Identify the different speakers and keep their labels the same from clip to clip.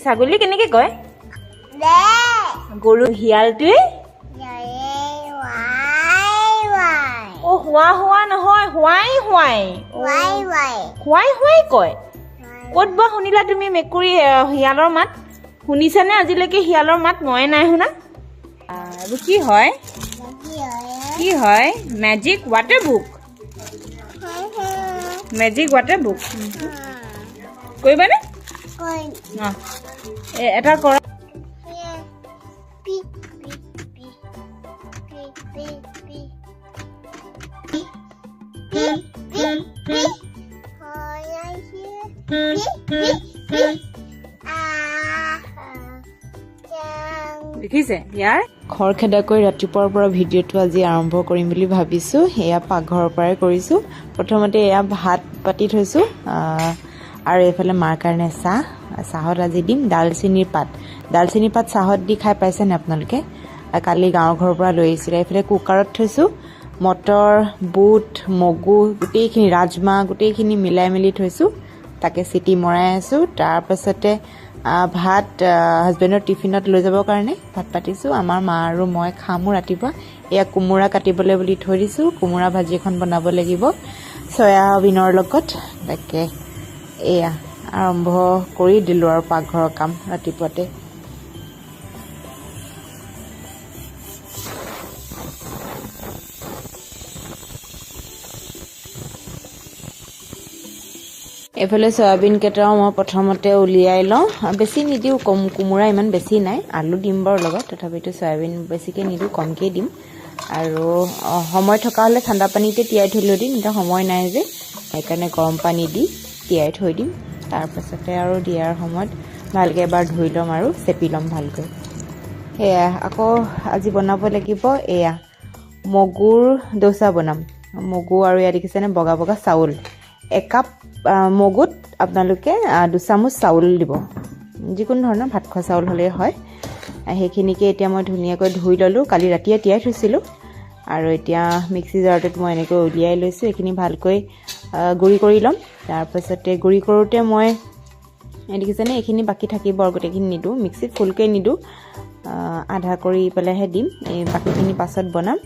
Speaker 1: ছাগলী কেনেকৈ কয় গৰু হিয়ালটোৱে অ হোৱা হোৱা নহয় হোৱাই হোৱাই হোৱাই হোৱাই কয় ক'ত বা শুনিলা তুমি মেকুৰী শিয়ালৰ মাত শুনিছানে আজিলৈকে শিয়ালৰ মাত মই নাই শুনা আৰু কি হয় magic water book magic water book কৰিবানে এটা কৰা দেখিছে ইয়াৰ খৰখেদাকৈ ৰাতিপুৱাৰ পৰা ভিডিঅ'টো আজি আৰম্ভ কৰিম বুলি ভাবিছোঁ এয়া পাকঘৰৰ পৰাই কৰিছোঁ প্ৰথমতে এয়া ভাত পাতি থৈছোঁ আৰু এইফালে মাৰ কাৰণে চাহত আজি দিম দালচেনিৰ পাত চাহত দি খাই পাইছেনে আপোনালোকে কালি গাঁৱৰ ঘৰৰ পৰা লৈ আহিছিলে এইফালে কুকাৰত থৈছোঁ মটৰ বুট মগু গোটেইখিনি ৰাজমাহ গোটেইখিনি মিলাই মেলি থৈছোঁ তাকে চিটি মৰাই আছোঁ তাৰপাছতে ভাত হাজবেণ্ডৰ টিফিনত লৈ যাবৰ কাৰণে ভাত পাতিছোঁ আমাৰ মা আৰু মই খামো ৰাতিপুৱা এয়া কোমোৰা কাটিবলৈ বুলি থৈ দিছোঁ কোমোৰা ভাজি এখন বনাব লাগিব চয়াবিনৰ লগত তাকে এয়া আৰম্ভ কৰি দিলোঁ আৰু পাকঘৰৰ কাম ৰাতিপুৱাতে এইফালে চয়াবিন কেইটাও মই প্ৰথমতে উলিয়াই লওঁ বেছি নিদিওঁ কোমোৰা ইমান বেছি নাই আলু দিম বাৰু লগত তথাপিতো চয়াবিন বেছিকৈ নিদিওঁ কমকৈ দিম আৰু সময় থকা হ'লে ঠাণ্ডা পানীতে তিয়াই থৈ দিম এতিয়া সময় নাই যে সেইকাৰণে গৰম পানী দি তিয়াই থৈ দিম তাৰপাছতে আৰু দিয়াৰ সময়ত ভালকৈ এবাৰ ধুই ল'ম আৰু চেপি ল'ম ভালকৈ সেয়া আকৌ আজি বনাব লাগিব এয়া মগুৰ দোচা বনাম মগু আৰু ইয়াত দেখিছেনে বগা বগা চাউল একাপ মগুত আপোনালোকে 2 চামুচ চাউল দিব যিকোনো ধৰণৰ ভাত খোৱা চাউল হ'লেই হয় সেইখিনিকে এতিয়া মই ধুনীয়াকৈ ধুই ল'লোঁ কালি ৰাতিয়ে তিয়াই থৈছিলোঁ আৰু এতিয়া মিক্সি জাৰটোত মই এনেকৈ উলিয়াই লৈছোঁ এইখিনি ভালকৈ গুড়ি কৰি ল'ম তাৰপাছতে গুড়ি কৰোঁতে মই দেখিছেনে এইখিনি বাকী থাকিব আৰু গোটেইখিনি নিদিওঁ মিক্সিত ফুলকৈ নিদিওঁ আধা কৰি পেলাইহে দিম এই বাকীখিনি পাছত বনাম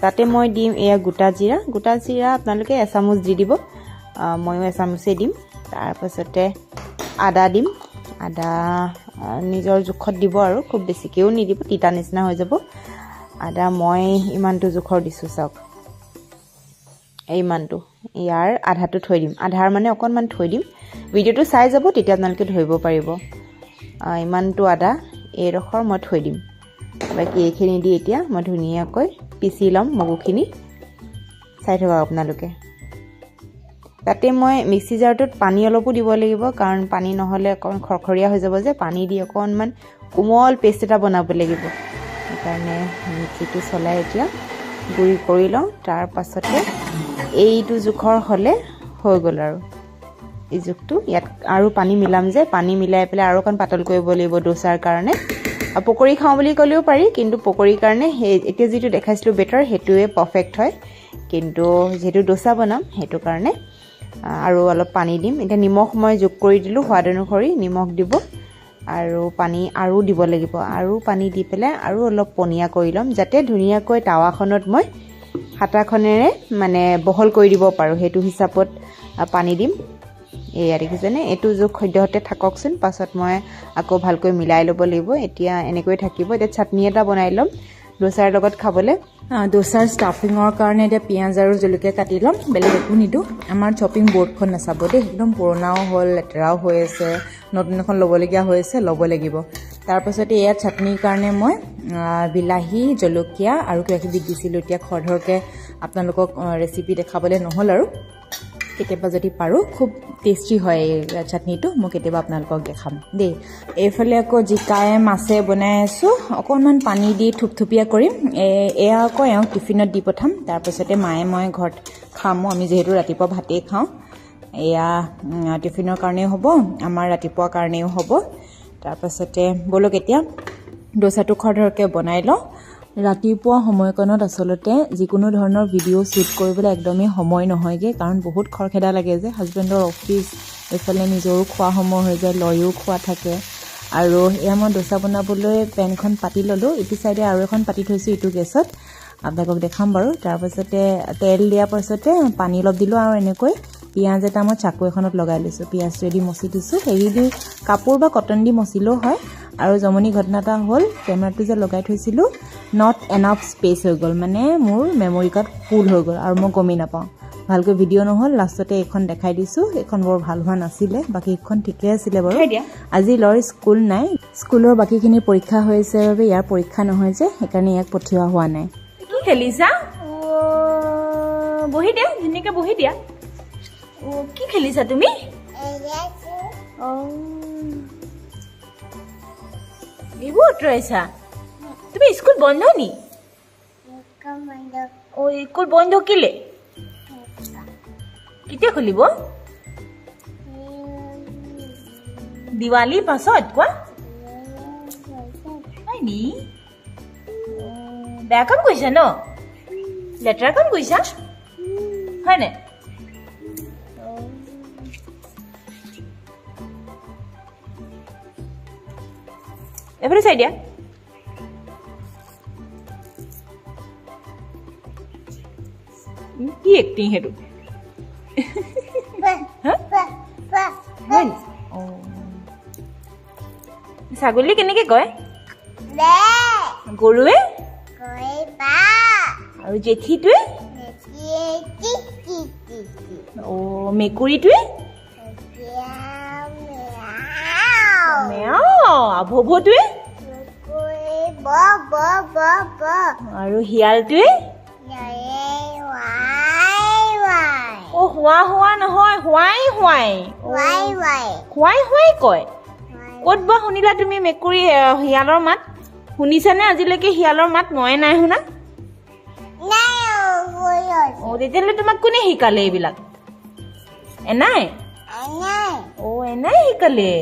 Speaker 1: তাতে মই দিম এয়া গোটা জিৰা আপোনালোকে এচামুচ দি দিব ময়ো এচামুচেই দিম তাৰপাছতে আদা দিম আদা নিজৰ জোখত দিব আৰু খুব বেছিকৈও নিদিব তিতা নিচিনা হৈ যাব আদা মই ইমানটো জোখৰ দিছোঁ চাওক ইমানটো ইয়াৰ আধাটো থৈ দিম আধাৰ মানে অকণমান থৈ দিম ভিডিঅ'টো চাই যাব তেতিয়া আপোনালোকে ধৰিব পাৰিব ইমানটো আদা এইডোখৰ মই থৈ দিম বাকী এইখিনি দি এতিয়া মই ধুনীয়াকৈ পিচি ল'ম মগুখিনি চাই থকা আপোনালোকে তাতে মই মিক্সি জাৰটোত পানী অলপো দিব লাগিব কাৰণ পানী নহ'লে অকণ খৰখৰীয়া হৈ যাব যে পানী দি অকণমান কোমল পেষ্ট এটা বনাব লাগিব সেইকাৰণে মিক্সিটো চলাই এতিয়া গুড়ি কৰি লওঁ তাৰপাছতে এইটো জোখৰ হ'লে হৈ গ'ল আৰু এই জোখটো ইয়াত আৰু পানী মিলাম যে পানী মিলাই পেলাই আৰু অকণ পাতল কৰিব লাগিব দোচাৰ কাৰণে পকৰি খাওঁ বুলি ক'লেও পাৰি কিন্তু পকৰিৰ কাৰণে সেই এতিয়া যিটো দেখাইছিলোঁ বেটাৰ সেইটোৱে পাৰফেক্ট হয় কিন্তু যিহেতু দোচা বনাম সেইটো কাৰণে আৰু অলপ পানী দিম এতিয়া নিমখ মই যোগ কৰি দিলোঁ সোৱাদ অনুসৰি নিমখ দিব আৰু পানী আৰু দিব লাগিব আৰু পানী দি পেলাই আৰু অলপ পনীয়া কৰি ল'ম যাতে ধুনীয়াকৈ টাৱাখনত মই হাতাখনেৰে মানে বহল কৰি দিব পাৰোঁ সেইটো হিচাপত পানী দিম এয়া দেখিছেনে এইটো জোখ সদ্যহতে থাককচোন পাছত মই আকৌ ভালকৈ মিলাই ল'ব লাগিব এতিয়া এনেকৈ থাকিব এতিয়া চাটনি এটা বনাই ল'ম দোচাৰ লগত খাবলৈ দোচাৰ ষ্টাফিঙৰ কাৰণে এতিয়া পিঁয়াজ আৰু জলকীয়া কাটি ল'ম বেলেগ একো নিদিওঁ আমাৰ শ্বপিং বৰ্ডখন নাচাব দেই একদম পুৰণাও হ'ল লেতেৰাও হৈ আছে নতুন এখন ল'বলগীয়া হৈ আছে ল'ব লাগিব তাৰপাছতে ইয়াত চাটনিৰ কাৰণে মই বিলাহী জলকীয়া আৰু কিবাকিবি দিছিলোঁ এতিয়া খৰধৰকৈ আপোনালোকক ৰেচিপি দেখাবলৈ নহ'ল আৰু কেতিয়াবা যদি পাৰোঁ খুব টেষ্টি হয় এই চাটনিটো মই কেতিয়াবা আপোনালোকক দেখাম দেই এইফালে আকৌ জিকায়ে মাছে বনাই আছোঁ অকণমান পানী দি থুপথুপীয়া কৰিম এয়া আকৌ এওঁক টিফিনত দি পঠাম তাৰপাছতে মায়ে মই ঘৰত খামো আমি যিহেতু ৰাতিপুৱা ভাতেই খাওঁ এয়া টিফিনৰ কাৰণেও হ'ব আমাৰ ৰাতিপুৱাৰ কাৰণেও হ'ব তাৰপাছতে বলক এতিয়া দোচাটো খৰধৰকৈ বনাই লওঁ ৰাতিপুৱা সময়কণত আচলতে যিকোনো ধৰণৰ ভিডিঅ' শ্বুট কৰিবলৈ একদমেই সময় নহয়গৈ কাৰণ বহুত খৰখেদা লাগে যে হাজবেণ্ডৰ অফিচ এইফালে নিজৰো খোৱা সময় হৈ যায় লয়ো খোৱা থাকে
Speaker 2: আৰু এয়া মই দোচা বনাবলৈ পেনখন পাতি ল'লোঁ ইটো চাইডে আৰু এখন পাতি থৈছোঁ ইটো গেছত আপোনালোকক দেখাম বাৰু তাৰপাছতে তেল দিয়াৰ পাছতে পানী অলপ দিলোঁ আৰু এনেকৈ পিঁয়াজ এটা মই চাকু এখনত লগাই লৈছোঁ পিঁয়াজটো দি মচি দিছোঁ হেৰি দি কাপোৰ বা কটন দি মচিলেও হয় আৰু জমনি ঘটনা এটা হ'ল কেমেৰাটো যে লগাই থৈছিলোঁ নট এনাফ স্পেচ হৈ গ'ল মানে মোৰ মেমৰি কাৰ্ড ফুল হৈ গ'ল আৰু মই গমেই নাপাওঁ ভালকৈ ভিডিঅ' নহ'ল লাষ্টতে এইখন দেখাই দিছোঁ এইখন বৰ ভাল হোৱা নাছিলে বাকীখন ঠিকে আছিলে বাৰু আজি ল'ৰ স্কুল নাই স্কুলৰ বাকীখিনি পৰীক্ষা হৈছে বাবে ইয়াৰ পৰীক্ষা নহয় যে সেইকাৰণে ইয়াক পঠিওৱা হোৱা নাই
Speaker 1: কি খেলিছা বহি দিয়া ধুনীয়াকৈ বহি দিয়া কি খেলিছা তুমি এইবোৰ আঁতৰাইছা তুমি স্কুল বন্ধ নি স্কুল বন্ধ কেলে কেতিয়া খুলিব দিৱালীৰ পাছত কোৱা হয় নি বেয়া কাম কৰিছা ন লেতেৰা কাম কৰিছা হয়নে এফালে চাই দিয়া কি এক্টিং সেইটো ছাগলী কেনেকে কয় গৰুৱে আৰু জেঠীটোৱে মেকুৰীটোৱে ভভটোৱে আৰু শিয়ালটোৱে হোৱা হোৱা নহয় হোৱাই হোৱাই হোৱাই হোৱাই কয় ক'ত বা শুনিলা তুমি মেকুৰী শিয়ালৰ মাত শুনিছানে আজিলৈকে শিয়ালৰ মাত ময়ে নাই শুনা তেতিয়াহ'লে তোমাক কোনে শিকালে এইবিলাক এনাই এনাই শিকালে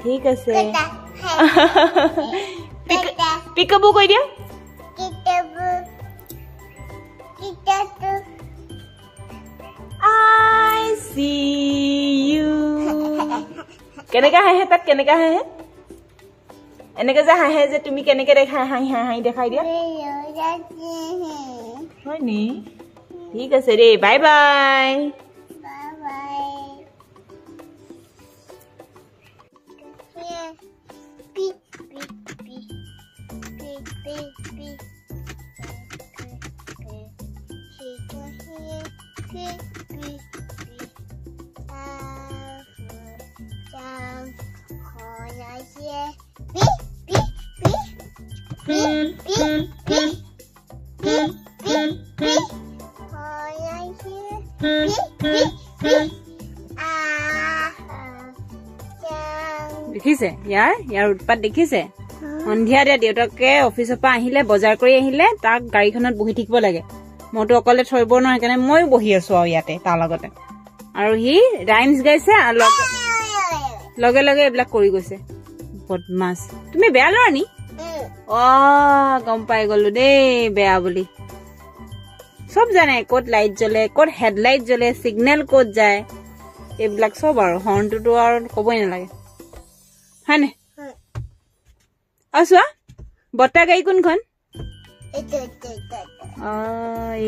Speaker 1: ঠিক আছে পিকাবু কৈ দিয়া I see you কেনেকা হাঁহে তাত কেনেকা হাঁহে এনেকে যে হাঁহে যে তুমি কেনেকে দেখা হাঁহি হাঁহি দেখাই দিয়া হয় নি ঠিক আছে ৰে বাই বাই দেখিছে ইয়াৰ উৎপাত দেখিছে সন্ধিয়া দেউতাকে অফিচৰ পৰা আহিলে বজাৰ কৰি আহিলে তাক গাড়ীখনত বহি থাকিব লাগে মইতো অকলে থৰিব নোৱাৰো সেইকাৰণে ময়ো বহি আছো আৰু ইয়াতে তাৰ লগতে আৰু সি ৰাইমছ গাইছে আৰু লগে লগে এইবিলাক কৰি গৈছে বদমাছ তুমি বেয়া ল'ৰা নি গম পাই গলো দেই বেয়া বুলি চব জানে ক'ত লাইট জ্বলে ক'ত হেডলাইট জ্বলে চিগনেল ক'ত যায় এইবিলাক চব আৰু হৰ্ণটোতো আৰু ক'বই নালাগে হয়নে চোৱা বৰ্তা গাড়ী কোনখন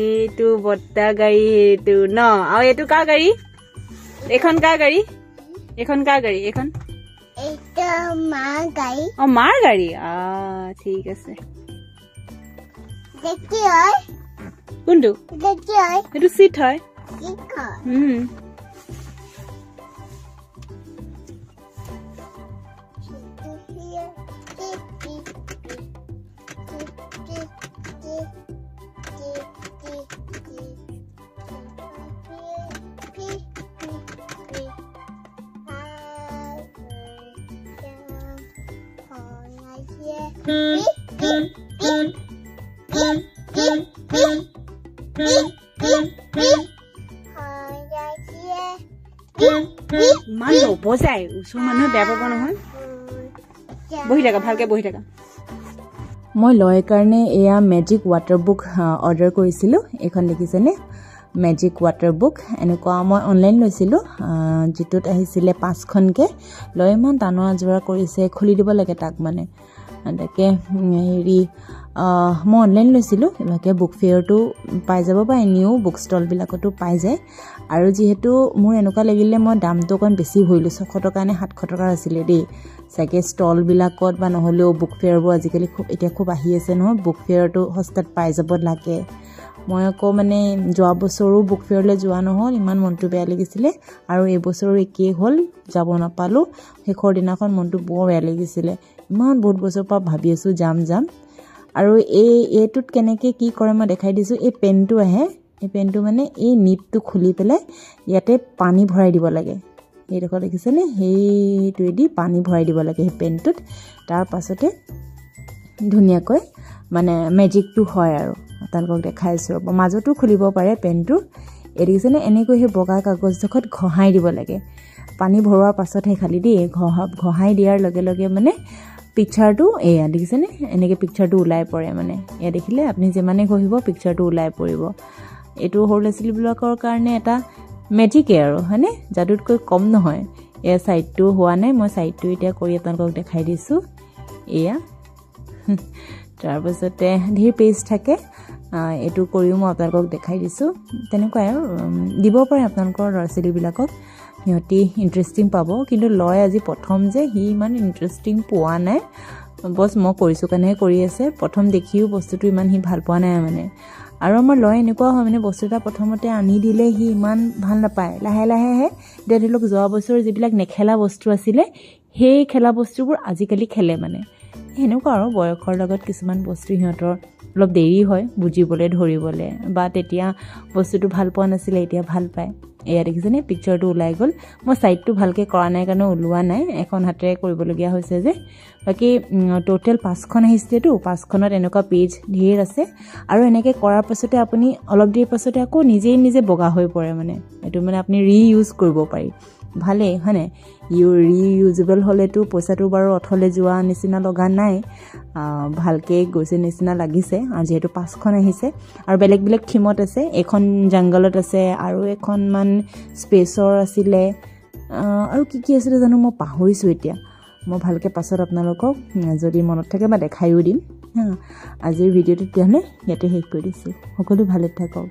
Speaker 1: এইটো বৰ্তা গাড়ী এইটো ন আৰু এইটো কাৰ গাড়ী এইখন কাৰ গাড়ী এইখন কাৰ গাড়ী এইখন মাৰ গাড়ী ঠিক আছে কোনটো এইটো চিট হয় ইমান নবজাই ওচৰ মানুহে বেয়া পাব নহয় বহি থাকা ভালকে বহি থাকা
Speaker 2: মই লয় কাৰণে এয়া মেজিক ৱাটাৰ বুক অৰ্ডাৰ কৰিছিলোঁ এইখন দেখিছেনে মেজিক ৱাটাৰ বুক এনেকুৱা মই অনলাইন লৈছিলোঁ, যিটোত আহিছিলে 5খনকৈ লৈ ইমান টানা আজোৰা কৰিছে, খুলি দিব লাগে তাক মানে। তাকে হেৰি মই অনলাইন লৈছিলোঁ, এইভাগে বুক ফেয়াৰটো পাই যাব বা এনেও বুক ষ্টলবিলাকতো পাই যায়। আৰু যিহেতু মোৰ এনেকুৱা লাগিলে মই দামটো অকণ বেছি ভৰিলোঁ, 600 টকা নে 700 টকাৰ আছিলে দেই। চাগে ষ্টলবিলাকত বা নহ'লেও বুক ফেয়াৰবোৰ আজিকালি এতিয়া খুব আহি আছে নহয়, বুক ফেয়াৰটো সস্তাত পাই যাব লাগে। মই আকৌ মানে যোৱা বছৰো বুক ফেয়াৰলৈ যোৱা নহ'ল, ইমান মনটো বেয়া লাগিছিলে। আৰু এইবছৰো একেই হ'ল, যাব নাপালোঁ। শেষৰ দিনাখন মনটো বৰ বেয়া লাগিছিলে, ইমান বহুত বছৰৰ পৰা ভাবি আছোঁ যাম। আৰু এইটোত কেনেকৈ কি কৰে মই দেখাই দিছোঁ। এই পেনটো আহে, এই পেনটো মানে এই নিপটো খুলি পেলাই ইয়াতে পানী ভৰাই দিব লাগে। এইডোখৰ দেখিছেনে, সেইটোৱেদি পানী ভৰাই দিব লাগে সেই পেনটোত। তাৰ পাছতে ধুনীয়াকৈ মানে মেজিকটো হয় আৰু আপোনালোকক দেখাইছোঁ। মাজতো খুলিব পাৰে পেনটো। এই দেখিছেনে, এনেকৈ সেই বগা কাগজডোখৰত ঘঁহাই দিব লাগে। পানী ভৰোৱাৰ পাছতহে খালি দেই, ঘঁহাই দিয়াৰ লগে লগে মানে পিকচাৰটো এয়া দেখিছেনে, এনেকৈ পিকচাৰটো ওলাই পৰে মানে। এয়া দেখিলে আপুনি যিমানে ঘঁহিব পিকচাৰটো ওলাই পৰিব। এইটো সৰু ল'ৰা ছোৱালীবিলাকৰ কাৰণে এটা মেজিকেই আৰু হয়নে, যাদুতকৈ কম নহয়। এয়া ছাইডটো হোৱা নাই, মই ছাইডটো এতিয়া কৰি আপোনালোকক দেখাই দিছোঁ। এয়া তাৰপাছতে ধেৰ পেজ থাকে, এইটো কৰিও মই আপোনালোকক দেখাই দিছোঁ। তেনেকুৱাই আৰু দিব পাৰে আপোনালোকৰ ল'ৰা ছোৱালীবিলাকক, সিহঁতি ইণ্টাৰেষ্টিং পাব। কিন্তু লয় আজি প্ৰথম যে, সি ইমান ইণ্টাৰেষ্টিং পোৱা নাই, বছ মই কৰিছোঁ কাৰণেহে কৰি আছে। প্ৰথম দেখিও বস্তুটো ইমান সি ভাল পোৱা নাই মানে। আৰু আমাৰ লয় এনেকুৱা হয় মানে, বস্তু এটা প্ৰথমতে আনি দিলে সি ইমান ভাল নাপায়, লাহে লাহেহে। এতিয়া ধৰি লওক যোৱা বছৰ যিবিলাক নেখেলা বস্তু আছিলে, সেই খেলা বস্তুবোৰ আজিকালি খেলে মানে। সেনেকুৱা আৰু বয়সৰ লগত কিছুমান বস্তু সিহঁতৰ অলপ দেৰি হয় বুজিবলৈ ধৰিবলৈ, বা তেতিয়া বস্তুটো ভাল পোৱা নাছিলে এতিয়া ভাল পায়। এয়া দেখিছেনে, পিকচাৰটো ওলাই গ'ল। মই ছাইডটো ভালকৈ কৰা নাই কাৰণে ওলোৱা নাই, এখন হাতেৰে কৰিবলগীয়া হৈছে যে। বাকী টোটেল 5খন আহিছিলেতো, 5খনত এনেকুৱা পেজ ধেৰ আছে। আৰু এনেকৈ কৰাৰ পাছতে আপুনি অলপ দেৰি পাছতে আকৌ নিজে বগা হৈ পৰে মানে। এইটো মানে আপুনি ৰিইউজ কৰিব পাৰি, ভালেই হয়নে। ৰিইউজেবল হ'লেতো পইচাটো বাৰু অথলে যোৱা নিচিনা লগা নাই, ভালকৈ গৈছে নিচিনা লাগিছে। আৰু যিহেতু 5খন আহিছে আৰু বেলেগ বেলেগ থিমত আছে, এখন জংগলত আছে আৰু এখনমান স্পেচৰ আছিলে, আৰু কি আছিলে জানো মই পাহৰিছোঁ এতিয়া। মই ভালকৈ পাছত আপোনালোকক যদি মনত থাকে বা দেখায়ো দিম। আজিৰ ভিডিঅ'টো তেতিয়াহ'লে ইয়াতে শেষ কৰি দিছোঁ। সকলো ভালে থাকক।